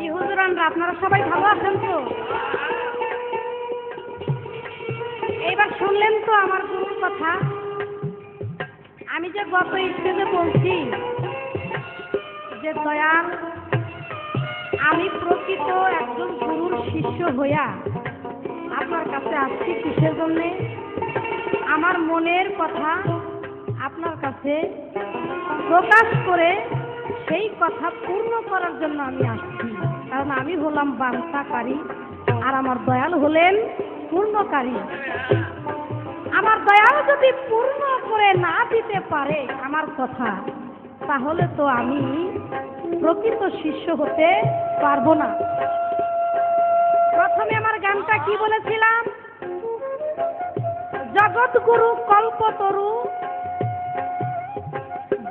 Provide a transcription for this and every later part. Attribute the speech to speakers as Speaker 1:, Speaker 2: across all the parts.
Speaker 1: কি হুজুরানরা আপনারা সবাই ভালো আছেন তো? এইবার শুনলেন তো আমার গুরুর কথা। আমি যে গত স্টেজে বলছি যে দয়াল আমি প্রকৃত একজন গুরুর শিষ্য হইয়া আপনার কাছে আসছি কিসের জন্যে? আমার মনের কথা আপনার কাছে প্রকাশ করে সেই কথা পূর্ণ করার জন্য আমি আসছি। কারণ আমি হলাম বান্তাকারী আর আমার দয়াল হলেন পূর্ণকারী। আমার দয়াল যদি পূর্ণ করে না দিতে পারে আমার কথা, তাহলে তো আমি প্রকৃত শিষ্য হতে পারবো না। প্রথমে আমার গানটা কি বলেছিলাম? জগৎগুরু কল্পতরু,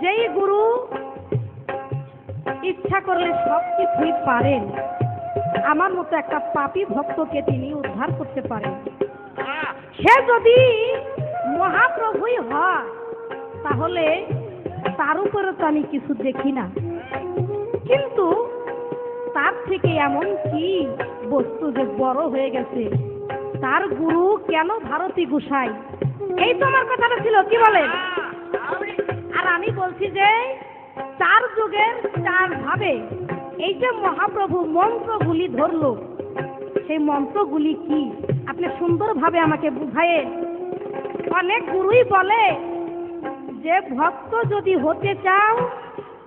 Speaker 1: যেই গুরু ইচ্ছা করলে সব কিছুই পারেন, আমার মতো একটা পাপী ভক্তকে তিনি উদ্ধার করতে পারেন। সে যদি মহাপ্রভুই হয় তাহলে তার উপরে তো আমি কিছু দেখি না, কিন্তু তার থেকে এমন কি বস্তু যে বড় হয়ে গেছে? তার গুরু কেন ভারতী গোসাই? এই তো আমার কথাটা ছিল, কি বলেন? আর আমি বলছি যে 4 যুগের 4 ভাবে এই যে মহাপ্রভু মন্ত্রগুলি ধরলো, সেই মন্ত্রগুলি কি আপনি সুন্দরভাবে আমাকে বুঝায়ে। অনেক গুরুই বলে যে ভক্ত যদি হতে চাও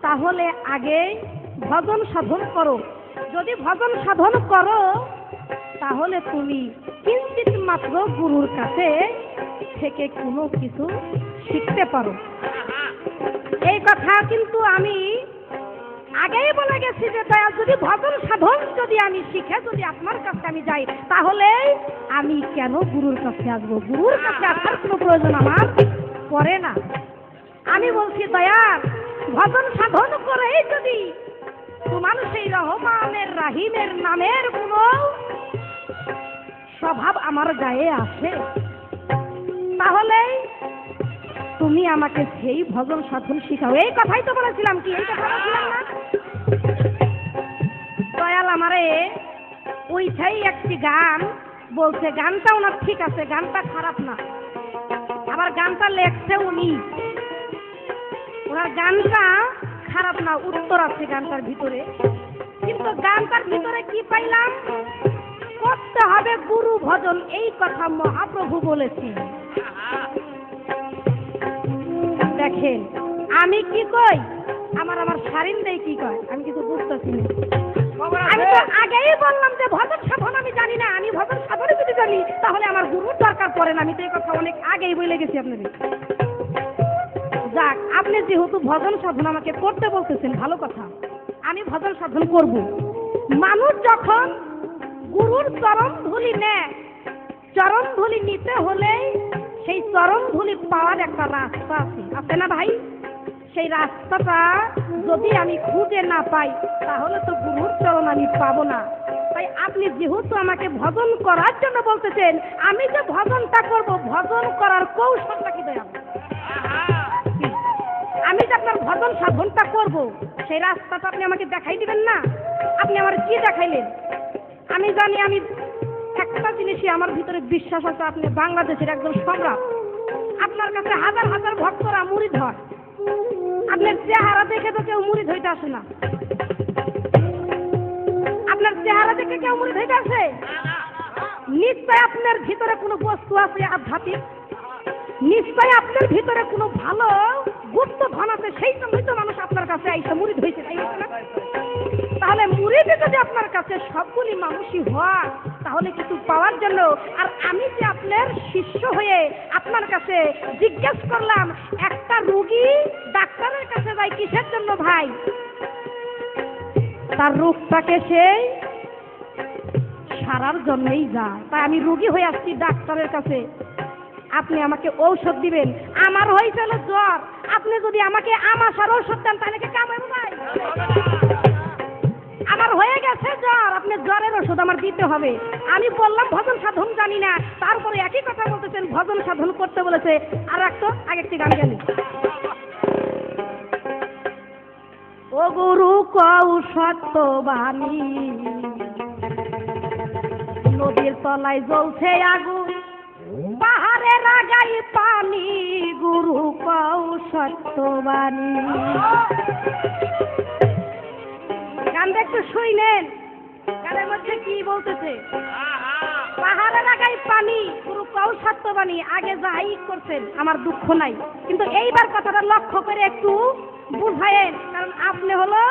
Speaker 1: তাহলে আগে ভজন সাধন করো, যদি ভজন সাধন করো তাহলে তুমি কিঞ্চিত মাত্র গুরুর কাছে থেকে কোনো কিছু শিখতে পারো। এই কথা কিন্তু আমি আগেই বলে গেছি যে দয়াল যদি ভজন সাধন যদি আমি শিখে যদি আপনার কাছে আমি যাই, তাহলে আমি কেন গুরুর কাছে আসবো? গুরুর কাছে আসার কোনো প্রয়োজন আমার পড়ে না। আমি বলছি দয়াল ভজন সাধন করেই যদি তোমার সেই রহমানের রাহিমের নামের কোনো স্বভাব আমার গায়ে আসে, তাহলে তুমি আমাকে সেই ভজন সাধন শিখাও। এই কথাই তো বলেছিলাম, কি এই কথা বলেছিলাম না? দয়াল আমারে ওইটাই একটি গান বলছে, গানটা ওনার ঠিক আছে, গানটা খারাপ না, আবার গানটা লেখছে উনি, ওনার গানটা খারাপ না, উত্তর আছে গানটার ভিতরে। কিন্তু গানটার ভিতরে কি পাইলাম? করতে হবে গুরু ভজন, এই কথা মহাপ্রভু বলেছি। দেখেন আমি কি কই, আমার সারিন দেই কি কয়, আমি কিছু বুঝতেছি না। আমি তো আগেই বললাম যে ভজন সাধন আমি জানি না, আমি ভজন সাধন যদি জানি তাহলে আমার গুরুর দরকার পড়ে না। আমি তো এই কথা অনেক আগেই বলে গেছি আপনাদের। যাক, আপনি যেহেতু ভজন সাধন আমাকে করতে বলতেছেন, ভালো কথা, আমি ভজন সাধন করব। মানুষ যখন গুরুর চরণ ধুলি নেয়, চরণ ধুলি নিতে হলে সেই চরণ ধুলি পাওয়ার একটা রাস্তা আছে না ভাই? সেই রাস্তাটা যদি আমি খুঁজে না পাই তাহলে তো গুরুর চরণ আমি পাবো না। তাই আপনি যেহেতু আমাকে ভজন করার জন্য বলতেছেন, আমি যে ভজনটা করব, ভজন করার কৌশলটা কি দেয়া? আমি যে আপনার ভজন সাধনটা করব, সেই রাস্তাটা আপনি আমাকে দেখাই দিবেন না? আপনি আমার কি দেখাইলেন? আমি জানি, আমি একটা জিনিসই আমার ভিতরে বিশ্বাস আছে, আপনি বাংলাদেশের একজন সম্রাট। আপনার কাছে হাজার হাজার ভক্তরা মুরিদ হয়, আপনার চেহারা দেখে তো কেউ মুরিদ হইতে আসে না। আপনার চেহারা দেখে কেউ মুরিদ হইতে আসে? নিশ্চয় আপনার ভিতরে কোনো বস্তু আছে আধ্যাত্মিক, নিশ্চয় আপনার ভিতরে কোনো ভালো গুপ্ত ধন আছে, সেই জন্যই তো মানুষ আপনার কাছে আইসা মুরিদ হয়েছে, তাই না? তাহলে মুরিদ যদি আপনার কাছে সবগুলি মানুষই হয়, তাহলে কিছু পাওয়ার জন্য। আর আমি যে আপনার শিষ্য হয়ে আপনার কাছে জিজ্ঞেস করলাম, একটা রোগী ডাক্তারের কাছে যায় কিসের জন্য ভাই? তার রোগটাকে সে সারার জন্যই যায়। তাই আমি রোগী হয়ে আসছি ডাক্তারের কাছে, আপনি আমাকে ঔষধ দিবেন। আমার হয়েছিল জ্বর, আপনি যদি আমাকে আমাশার ঔষধ দেন তাহলে কি কাম হবে ভাই? আমার হয়ে গেছে জ্বর, আপনি জ্বরের ওষুধ আমার দিতে হবে। আমি বললাম ভজন সাধন জানি না, তারপরে একই কথা বলতেছেন ভজন সাধন করতে বলেছে। আর একটু আগে একটি গান গালি, ও গো গুরু কও সত্যবাণী নদীর তলায় জ্বলছে আগুন পাহাড়ে লাগাই পানি গুরু কও সত্যবাণী গানটা একটু শুইলেন গানের মধ্যে কি বলতেছে পাহাড়ে লাগাই পানি গুরু কও সত্যবাণী আগে যাই করছেন আমার দুঃখ নাই কিন্তু এইবার কথাটা লক্ষ্য করে একটু বুঝায়েন কারণ আপনি হলো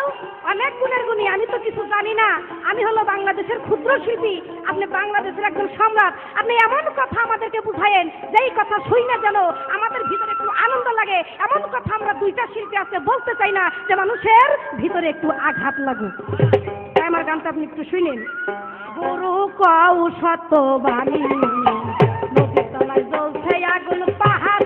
Speaker 1: অনেক গুণের গুণী আমি তো কিছু জানি না আমি হলো বাংলাদেশের ক্ষুদ্র শিল্পী আপনি বাংলাদেশের একজন সম্রাট আপনি এমন কথা আমাদেরকে বুঝায়েন যেই কথা শুই না যেন আমাদের ভিতরে একটু আনন্দ লাগে এমন কথা আমরা দুইটা শিল্পী আছে বলতে চাই না যে মানুষের ভিতরে একটু আঘাত লাগুক তাই আমার গানটা আপনি একটু শুনেন গুরু কও সত্যবাণী নদীর তলায় জ্বলছে আগুন পাহাড়